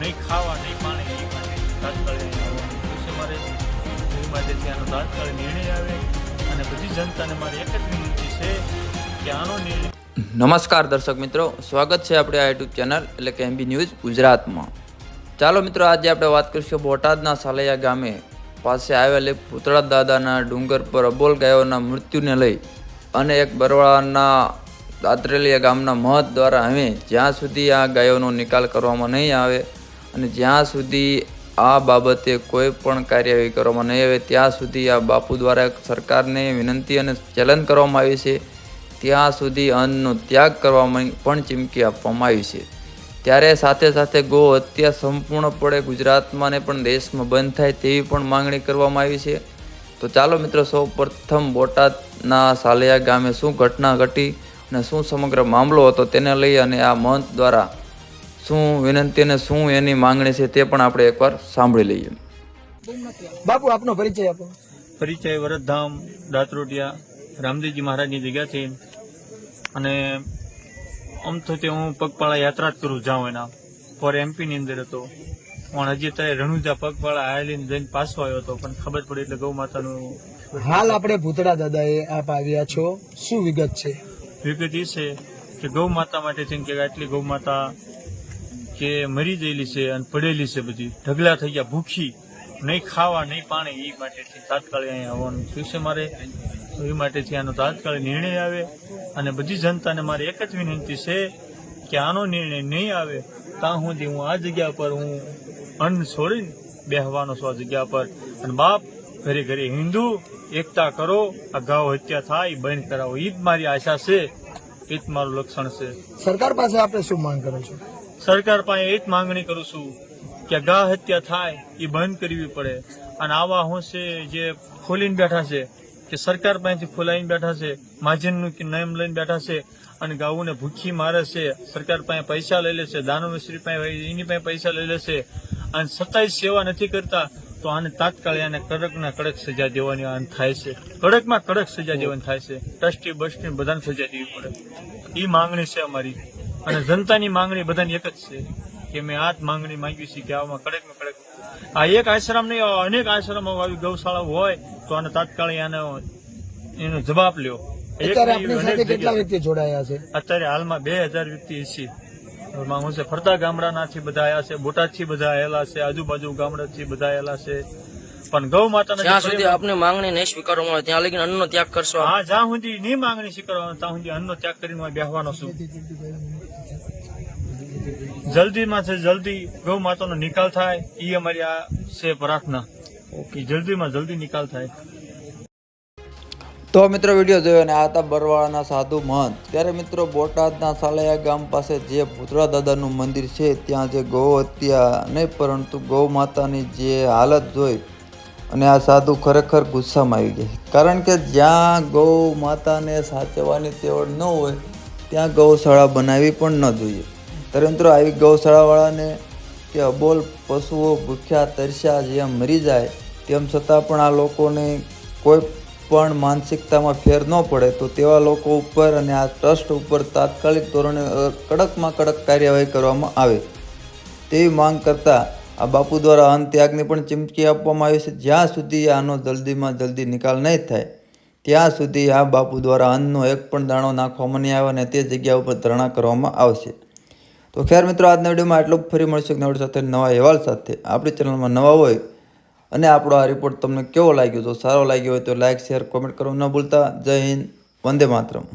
નહીં ખાવા નહીં પાણી એ માટે તાત્કાલિક આવવાનું છે મારે એ માટે ત્યાંનો તાત્કાલિક નિર્ણય આવે અને બધી જનતાને મારી એક જ વિનંતી છે કે આનો નિર્ણય. નમસ્કાર દર્શક મિત્રો, સ્વાગત છે આપણે આ યુટ્યુબ ચેનલ એટલે કે MB ન્યૂઝ ગુજરાતમાં. ચાલો મિત્રો, આજે આપણે વાત કરીશું બોટાદના સાલૈયા ગામે પાસે આવેલ પૂતળા દાદાના ડુંગર પર અબોલ ગાયોના મૃત્યુને લઈ અને એક બરવાળાના દાતરેલિયા ગામના મહંત દ્વારા હવે જ્યાં સુધી આ ગાયોનો નિકાલ કરવામાં નહીં આવે અને જ્યાં સુધી આ બાબતે કોઈ પણ કાર્યવાહી કરવામાં નહીં આવે ત્યાં સુધી આ બાપુ દ્વારા સરકારને વિનંતી અને ચેલેન્જ કરવામાં આવી છે. ત્યાં સુધી અન્નનો ત્યાગ કરવામાં પણ ચીમકી આપવામાં આવી છે. ત્યારે સાથે સાથે ગૌ હત્યા સંપૂર્ણપણે ગુજરાતમાં ને પણ દેશમાં બંધ થાય તેવી પણ માંગણી કરવામાં આવી છે. તો ચાલો મિત્રો, સૌ પ્રથમ બોટાદના સાલૈયા ગામે શું ઘટના ઘટી અને શું સમગ્ર મામલો હતો તેને લઈ અને આ મહંત દ્વારા શું વિનંતી અને શું એની માંગણી છે તે પણ આપણે એકવાર સાંભળી લઈએ. બાપુ, આપનો પરિચય આપો. પરિચય વરદધામ દાતરોટિયા રામદેવજી મહારાજની જગ્યા છે અને આમ તો તે હું પગપાળા યાત્રા જ કરું જાઉં એના પર એમપીની અંદર હતો પણ હજી ત્યારે રણુજા પગપાળા આવેલીને જઈને પાછો આવ્યો હતો પણ ખબર પડી એટલે ગૌ માતાનું. હાલ આપણે ભૂતળા દાદાએ આપ આવ્યા છો, શું વિગત છે? વિગત એ છે કે ગૌ માતા માટે છે કે આટલી ગૌ માતા કે મરી ગયેલી છે અને પડેલી છે, બધી ઢગલા થઈ ગયા, ભૂખી, નહીં ખાવા નહીં પાણી, એ માટે તાત્કાલિક અહીંયા આવવાનું છે મારે. એ માટેથી આનો તાત્કાલિક નિર્ણય આવે અને બધી જનતાને મારી એક જ વિનંતી છે કે આનો નિર્ણય નહીં આવે ત્યાં સુધી હું આ જગ્યા પર હું અન્ન છોડીને બેહવાનો છું આ જગ્યા પર. અને બાપ, ઘરે ઘરે હિન્દુ એકતા કરો, આ ગૌ હત્યા થાય એ બંધ કરાવો, એ જ મારી આશા છે, એ જ મારું લક્ષણ છે. સરકાર પાસે આપણે શું માંગ કરો છો? સરકાર પાસે એ જ માંગણી કરું છું કે ગા હત્યા થાય એ બંધ કરવી પડે. અને આવા હું છે જે ખોલીને બેઠા છે કે સરકાર પાસેથી ખોલાઈને બેઠા છે, મહાજનનું નામ લઈને બેઠા છે અને ગાઉને ભૂખી મારે છે, સરકાર પાસે પૈસા લઈ લેશે, દાનવશ્રી પાસે એની પાસે પૈસા લઈ લેશે અને છતાંય સેવા નથી કરતા, તો આને તાત્કાલિક આને કડકના કડક સજા દેવાની આને થાય છે. કડકમાં કડક સજા દેવાની થાય છે. ટ્રસ્ટી બસ્ટી બધાને સજા દેવી પડે, એ માંગણી છે અમારી. અને જનતાની માંગણી બધાની એક જ છે કે મેં આ જ માંગણી માંગી છે કે આમાં કડકમાં કડક. આ એક આશ્રમ નહીં, અનેક આશ્રમો આવી ગૌશાળા હોય તો આને તાત્કાલિક એનો જવાબ લ્યો. અત્યારે આપણી સાથે કેટલા વ્યક્તિ જોડાયા છે? અત્યારે હાલમાં 2000 વ્યક્તિ છે. હું છે ફરતા ગામડાનાથી બધા આવ્યા છે, બોટાદથી બધા આવેલા છે, આજુબાજુ ગામડાથી બધા આવેલા છે. પણ ગૌ માતાને જ્યાં સુધી આપની માંગણી નહીં સ્વીકારવામાં આવે ત્યાં લગી અન્નનો ત્યાગ કરશો? હા, જ્યાં સુધી નહીં માંગણી સ્વીકારવાનો ત્યાં સુધી અન્નનો ત્યાગ કરીને બેસવાનો છું. જલ્દીમાં છે જલ્દી ગૌ માતાનો નિકાલ થાય એ અમારી આ છે પ્રાર્થના કે જલ્દીમાં જલ્દી નિકાલ થાય. તો મિત્રો, વિડીયો જોયો અને આ હતા બરવાળાના સાધુ મહંત. ત્યારે મિત્રો, બોટાદના સાલૈયા ગામ પાસે જે પૂતળા દાદાનું મંદિર છે ત્યાં જે ગૌ હત્યા નહીં પરંતુ ગૌ માતાની જે હાલત જોઈ અને આ સાધુ ખરેખર ગુસ્સામાં આવી ગયા. કારણ કે જ્યાં ગૌ માતાને સાચવવાની તેવડ ન હોય ત્યાં ગૌશાળા બનાવવી પણ ન જોઈએ. ત્યારે મિત્રો, આવી ગૌશાળાવાળાને કે અબોલ પશુઓ ભૂખ્યા તરસ્યા જેમ મરી જાય તેમ છતાં પણ આ લોકોને કોઈ પણ માનસિકતામાં ફેર ન પડે તો તેવા લોકો ઉપર અને આ ટ્રસ્ટ ઉપર તાત્કાલિક ધોરણે કડકમાં કડક કાર્યવાહી કરવામાં આવે તેવી માંગ કરતા આ બાપુ દ્વારા અન્ન ત્યાગની પણ ચીમકી આપવામાં આવી છે. જ્યાં સુધી આનો જલ્દીમાં જલ્દી નિકાલ નહીં થાય ત્યાં સુધી આ બાપુ દ્વારા અન્નનો એક પણ દાણો નાખવામાં નહીં આવે અને તે જગ્યા ઉપર ધરણા કરવામાં આવશે. તો ખેર મિત્રો, આજના વિડીયોમાં એટલું. ફરી મળશે નવા સાથે નવા અહેવાલ સાથે. આપણી ચેનલમાં નવા હોય અને આપણો આ રિપોર્ટ તમને કેવો લાગ્યો, તો સારો લાગ્યો હોય તો લાઇક, શેર, કોમેન્ટ કરવાનું ન ભૂલતા. જય હિન્દ, વંદે માતરમ.